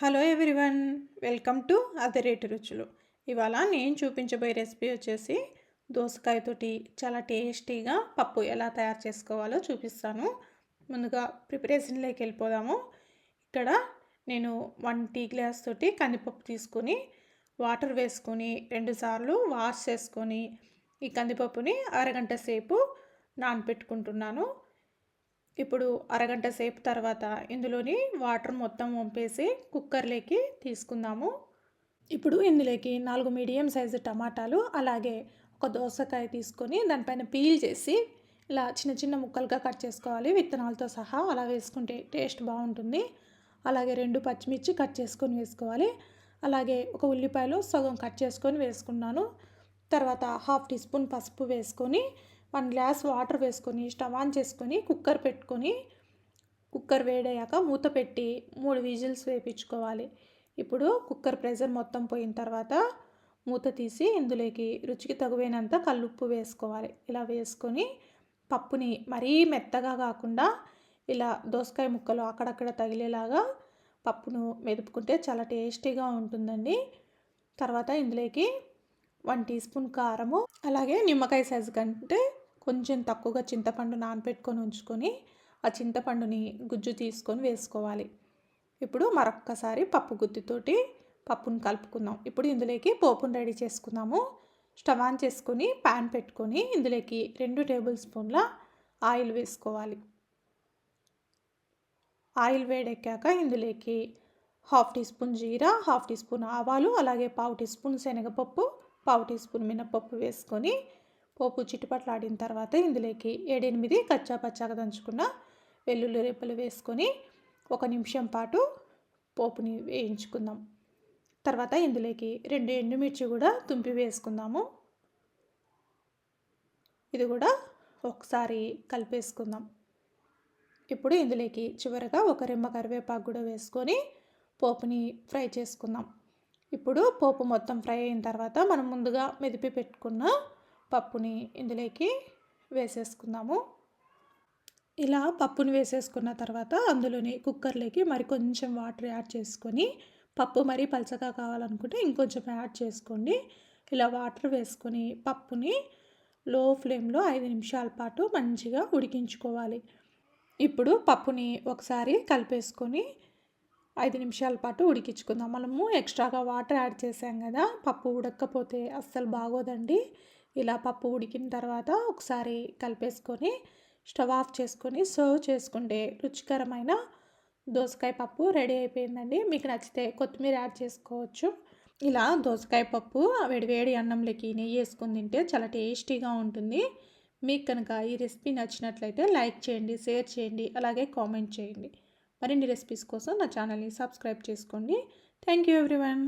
Hello everyone, welcome to అదిరేటి రుచులు. ఇవాళ నేను చూపించబోయే రెసిపీ వచ్చేసి దోసకాయతోటి చాలా టేస్టీగా పప్పు ఎలా తయారు చేసుకోవాలో చూపిస్తాను. ముందుగా ప్రిపరేషన్లోకి వెళ్ళిపోదాము. ఇక్కడ నేను 1 టీ గ్లాస్ తోటి కందిపప్పు తీసుకొని వాటర్ వేసుకొని 2 సార్లు వాష్ చేసుకొని ఈ కందిపప్పుని అరగంట సేపు నానబెట్టుకుంటున్నాను. ఇప్పుడు అరగంట సేపు తర్వాత ఇందులోని వాటర్ మొత్తం వంపేసి కుక్కర్లోకి తీసుకుందాము. ఇప్పుడు ఇందులోకి 4 మీడియం సైజు టమాటాలు, అలాగే ఒక దోసకాయ తీసుకొని దానిపైన పీల్ చేసి ఇలా చిన్న చిన్న ముక్కలుగా కట్ చేసుకోవాలి, విత్తనాలతో సహా. అలా వేసుకుంటే టేస్ట్ బాగుంటుంది. అలాగే 2 పచ్చిమిర్చి కట్ చేసుకొని వేసుకోవాలి. అలాగే ఒక ఉల్లిపాయలు సగం కట్ చేసుకొని వేసుకున్నాను. తర్వాత 1/2 టీ స్పూన్ పసుపు వేసుకొని 1 గ్లాస్ వాటర్ వేసుకొని స్టవ్ ఆన్ చేసుకొని కుక్కర్ పెట్టుకొని కుక్కర్ వేడయ్యాక మూత పెట్టి 3 విజిల్స్ వేయించుకోవాలి. ఇప్పుడు కుక్కర్ ప్రెషర్ మొత్తం పోయిన తర్వాత మూత తీసి ఇందులోకి రుచికి తగువైనంత కల్లుప్పు వేసుకోవాలి. ఇలా వేసుకొని పప్పుని మరీ మెత్తగా కాకుండా ఇలా దోసకాయ ముక్కలు అక్కడక్కడ తగిలేలాగా పప్పును మెదుపుకుంటే చాలా టేస్టీగా ఉంటుందండి. తర్వాత ఇందులోకి 1 టీ స్పూన్ కారము, అలాగే నిమ్మకాయ సైజు కంటే కొంచెం తక్కువగా చింతపండు నానబెట్టుకొని ఉంచుకొని ఆ చింతపండుని గుజ్జు తీసుకొని వేసుకోవాలి. ఇప్పుడు మరొక్కసారి పప్పు గుత్తితోటి పప్పును కలుపుకుందాం. ఇప్పుడు ఇందులోకి పోపును రెడీ చేసుకుందాము. స్టవ్ ఆన్ చేసుకొని ప్యాన్ పెట్టుకొని ఇందులోకి 2 టేబుల్ స్పూన్ల ఆయిల్ వేసుకోవాలి. ఆయిల్ వేడెక్కాక ఇందులోకి 1/2 టీ స్పూన్ జీరా, 1/2 టీ స్పూన్ ఆవాలు, అలాగే 1/4 టీ స్పూన్ శనగపప్పు, 1/4 టీ స్పూన్ మినపప్పు వేసుకొని పోపు చిట్టుపట్లాడిన తర్వాత ఇందులోకి 7-8 కచ్చా పచ్చాగా దంచుకున్న వెల్లుల్లి రెప్పలు వేసుకొని 1 నిమిషం పాటు పోపుని వేయించుకుందాం. తర్వాత ఇందులోకి 2 ఎండుమిర్చి కూడా తుంపి వేసుకుందాము. ఇది కూడా ఒకసారి కలిపేసుకుందాం. ఇప్పుడు ఇందులోకి చివరగా 1 రెమ్మ కరివేపాకు కూడా వేసుకొని పోపుని ఫ్రై చేసుకుందాం. ఇప్పుడు పోపు మొత్తం ఫ్రై అయిన తర్వాత మనం ముందుగా మెదిపి పెట్టుకున్న పప్పుని ఇందులోకి వేసేసుకుందాము. ఇలా పప్పుని వేసేసుకున్న తర్వాత అందులోని కుక్కర్లోకి మరి కొంచెం వాటర్ యాడ్ చేసుకొని, పప్పు మరీ పలచగా కావాలనుకుంటే ఇంకొంచెం యాడ్ చేసుకోండి. ఇలా వాటర్ వేసుకొని పప్పుని లో ఫ్లేమ్లో 5 నిమిషాల పాటు మంచిగా ఉడికించుకోవాలి. ఇప్పుడు పప్పుని ఒకసారి కలిపేసుకొని 5 నిమిషాల పాటు ఉడికించుకుందాం. మనము ఎక్స్ట్రాగా వాటర్ యాడ్ చేసాం కదా, పప్పు ఉడకపోతే అస్సలు బాగోదండి. ఇలా పప్పు ఉడికిన తర్వాత ఒకసారి కలిపేసుకొని స్టవ్ ఆఫ్ చేసుకొని సర్వ్ చేసుకుంటే రుచికరమైన దోసకాయ పప్పు రెడీ అయిపోయిందండి. మీకు నచ్చితే కొత్తిమీర యాడ్ చేసుకోవచ్చు. ఇలా దోసకాయ పప్పు వేడివేడి అన్నంలోకి నెయ్యి వేసుకొని తింటే చాలా టేస్టీగా ఉంటుంది. మీకు కనుక ఈ రెసిపీ నచ్చినట్లయితే లైక్ చేయండి, షేర్ చేయండి, అలాగే కామెంట్ చేయండి. మరిన్ని రెసిపీస్ కోసం నా ఛానల్ని సబ్స్క్రైబ్ చేసుకోండి. Thank you everyone.